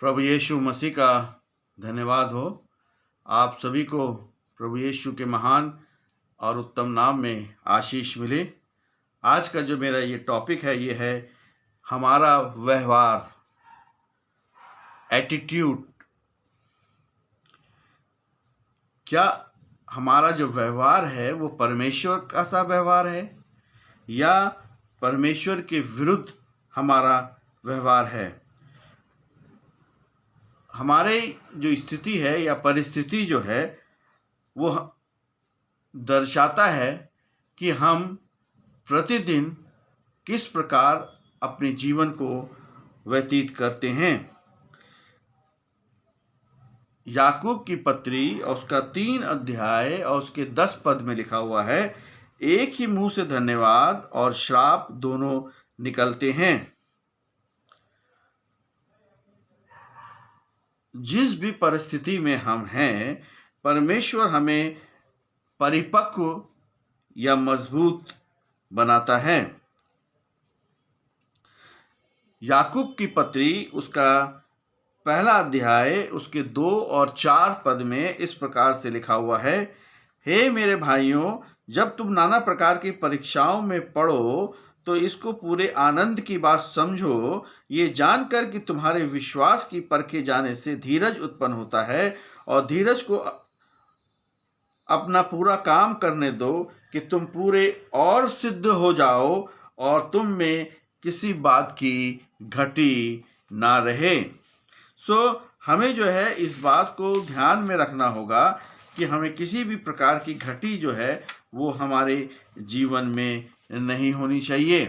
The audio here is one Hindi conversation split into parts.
प्रभु यीशु मसीह का धन्यवाद हो। आप सभी को प्रभु यीशु के महान और उत्तम नाम में आशीष मिले। आज का जो मेरा ये टॉपिक है, ये है हमारा व्यवहार, एटीट्यूड। क्या हमारा जो व्यवहार है वो परमेश्वर का सा व्यवहार है या परमेश्वर के विरुद्ध हमारा व्यवहार है? हमारे जो स्थिति है या परिस्थिति जो है वो दर्शाता है कि हम प्रतिदिन किस प्रकार अपने जीवन को व्यतीत करते हैं। याकूब की पत्री और उसका 3 अध्याय और उसके 10 पद में लिखा हुआ है, एक ही मुंह से धन्यवाद और श्राप दोनों निकलते हैं। जिस भी परिस्थिति में हम हैं, परमेश्वर हमें परिपक्व या मजबूत बनाता है। याकूब की पत्री उसका 1 अध्याय उसके 2 और 4 पद में इस प्रकार से लिखा हुआ है, हे मेरे भाइयों, जब तुम नाना प्रकार की परीक्षाओं में पड़ो तो इसको पूरे आनंद की बात समझो, ये जानकर कि तुम्हारे विश्वास की परखे जाने से धीरज उत्पन्न होता है, और धीरज को अपना पूरा काम करने दो कि तुम पूरे और सिद्ध हो जाओ और तुम में किसी बात की घटी ना रहे। हमें जो है इस बात को ध्यान में रखना होगा कि हमें किसी भी प्रकार की घटी जो है वो हमारे जीवन में नहीं होनी चाहिए,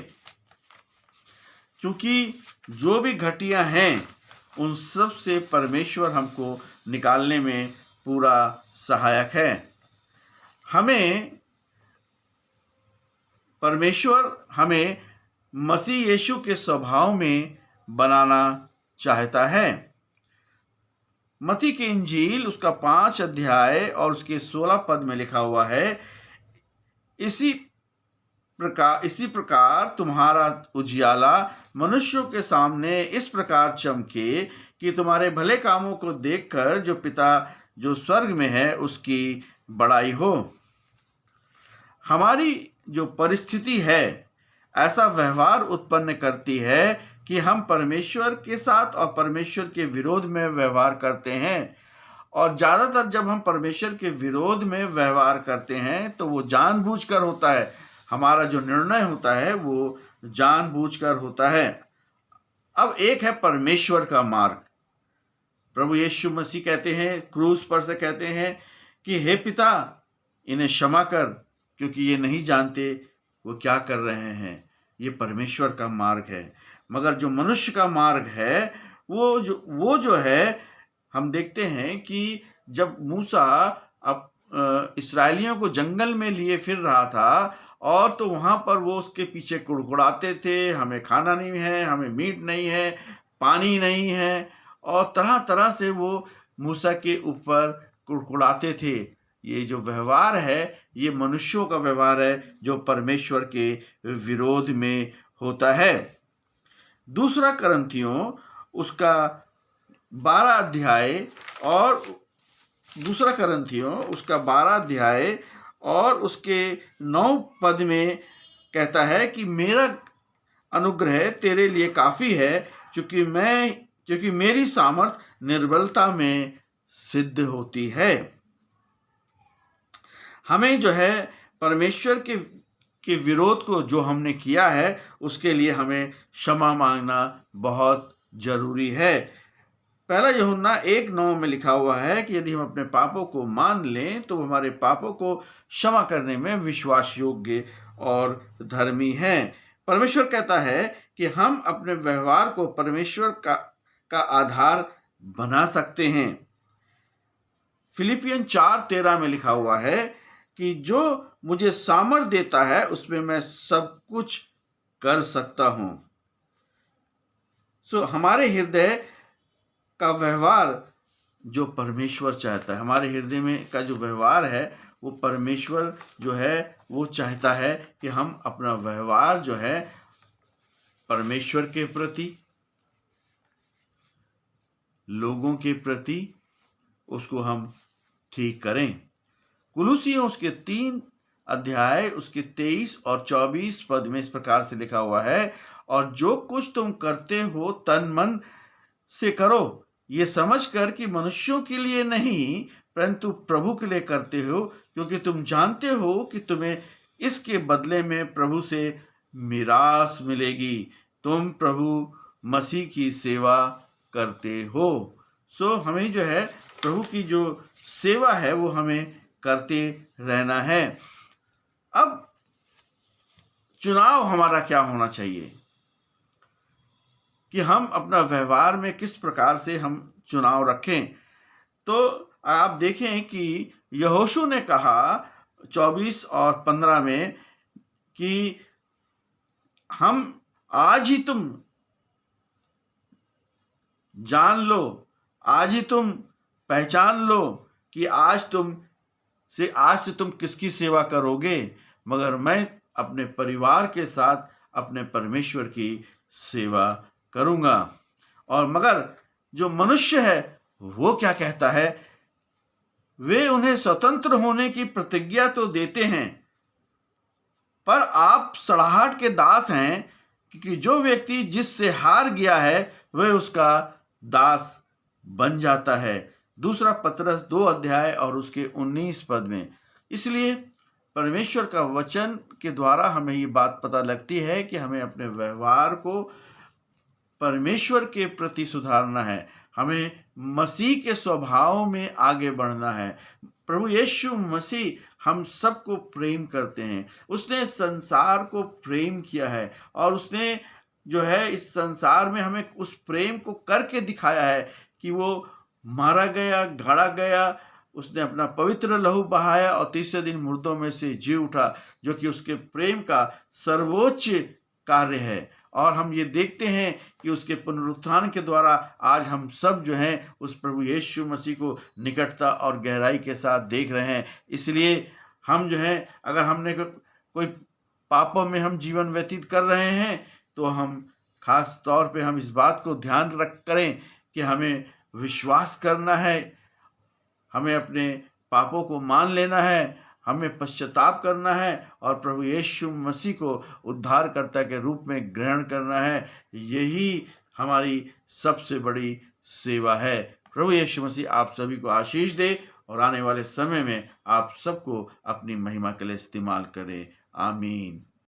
क्योंकि जो भी घटियां हैं उन सब से परमेश्वर हमको निकालने में पूरा सहायक है। परमेश्वर हमें मसीह यीशु के स्वभाव में बनाना चाहता है। मत्ती की इंजील उसका 5 अध्याय और उसके 16 पद में लिखा हुआ है, इसी प्रकार तुम्हारा उजियाला मनुष्यों के सामने इस प्रकार चमके कि तुम्हारे भले कामों को देखकर जो पिता जो स्वर्ग में है उसकी बड़ाई हो। हमारी जो परिस्थिति है ऐसा व्यवहार उत्पन्न करती है कि हम परमेश्वर के साथ और परमेश्वर के विरोध में व्यवहार करते हैं, और ज़्यादातर जब हम परमेश्वर के विरोध में व्यवहार करते हैं तो वो जानबूझकर होता है। हमारा जो निर्णय होता है वो जानबूझकर होता है। अब एक है परमेश्वर का मार्ग। प्रभु यीशु मसीह कहते हैं, क्रूस पर से कहते हैं कि हे पिता, इन्हें क्षमा कर, क्योंकि ये नहीं जानते वो क्या कर रहे हैं। ये परमेश्वर का मार्ग है। मगर जो मनुष्य का मार्ग है वो जो है, हम देखते हैं कि जब मूसा इस्राएलियों को जंगल में लिए फिर रहा था, और तो वहाँ पर वो उसके पीछे कुड़कुड़ाते थे, हमें खाना नहीं है, हमें मीट नहीं है, पानी नहीं है, और तरह तरह से वो मूसा के ऊपर कुड़कुड़ाते थे। ये जो व्यवहार है ये मनुष्यों का व्यवहार है जो परमेश्वर के विरोध में होता है। दूसरा करंथियों उसका 12 अध्याय और दूसरा करंथियों उसका 12 अध्याय और उसके 9 पद में कहता है कि मेरा अनुग्रह तेरे लिए काफी है, क्योंकि मेरी सामर्थ निर्बलता में सिद्ध होती है। हमें जो है परमेश्वर के विरोध को जो हमने किया है उसके लिए हमें क्षमा मांगना बहुत जरूरी है। 1 यूहन्ना 1:9 में लिखा हुआ है कि यदि हम अपने पापों को मान लें तो हमारे पापों को क्षमा करने में विश्वास योग्य और धर्मी हैं। परमेश्वर कहता है कि हम अपने व्यवहार को परमेश्वर का आधार बना सकते हैं। फिलिपियन 4:13 में लिखा हुआ है कि जो मुझे सामर्थ देता है उसमें मैं सब कुछ कर सकता हूं। हमारे हृदय का व्यवहार जो परमेश्वर चाहता है, हमारे हृदय में का जो व्यवहार है वो परमेश्वर जो है वो चाहता है कि हम अपना व्यवहार जो है परमेश्वर के प्रति, लोगों के प्रति उसको हम ठीक करें। कुलुसियों उसके 3 अध्याय उसके 23 और 24 पद में इस प्रकार से लिखा हुआ है, और जो कुछ तुम करते हो तन मन से करो, ये समझकर कि मनुष्यों के लिए नहीं परंतु प्रभु के लिए करते हो, क्योंकि तुम जानते हो कि तुम्हें इसके बदले में प्रभु से मिरास मिलेगी। तुम प्रभु मसीह की सेवा करते हो। सो हमें जो है प्रभु की जो सेवा है वो हमें करते रहना है। अब चुनाव हमारा क्या होना चाहिए कि हम अपना व्यवहार में किस प्रकार से हम चुनाव रखें। तो आप देखें कि यहोशू ने कहा 24 और 15 में कि हम आज ही तुम जान लो, आज ही तुम पहचान लो कि आज से तुम किसकी सेवा करोगे, मगर मैं अपने परिवार के साथ अपने परमेश्वर की सेवा करूंगा। और मगर जो मनुष्य है वो क्या कहता है, वे उन्हें स्वतंत्र होने की प्रतिज्ञा तो देते हैं, पर आप सड़ाहट के दास हैं, क्योंकि जो व्यक्ति जिससे हार गया है वह उसका दास बन जाता है। दूसरा पतरस 2 अध्याय और उसके 19 पद में। इसलिए परमेश्वर का वचन के द्वारा हमें ये बात पता लगती है कि हमें अपने व्यवहार को परमेश्वर के प्रति सुधारना है, हमें मसीह के स्वभाव में आगे बढ़ना है। प्रभु यीशु मसीह हम सबको प्रेम करते हैं। उसने संसार को प्रेम किया है और उसने जो है इस संसार में हमें उस प्रेम को करके दिखाया है कि वो मारा गया, गाड़ा गया, उसने अपना पवित्र लहू बहाया और तीसरे दिन मुर्दों में से जी उठा, जो कि उसके प्रेम का सर्वोच्च कार्य है। और हम ये देखते हैं कि उसके पुनरुत्थान के द्वारा आज हम सब जो हैं उस प्रभु यीशु मसीह को निकटता और गहराई के साथ देख रहे हैं। इसलिए हम जो हैं, अगर हमने कोई पापों में हम जीवन व्यतीत कर रहे हैं तो हम खास तौर पे हम इस बात को ध्यान रख करें कि हमें विश्वास करना है, हमें अपने पापों को मान लेना है, हमें पश्चाताप करना है और प्रभु यीशु मसीह को उद्धारकर्ता के रूप में ग्रहण करना है। यही हमारी सबसे बड़ी सेवा है। प्रभु यीशु मसीह आप सभी को आशीष दे और आने वाले समय में आप सबको अपनी महिमा के लिए इस्तेमाल करे। आमीन।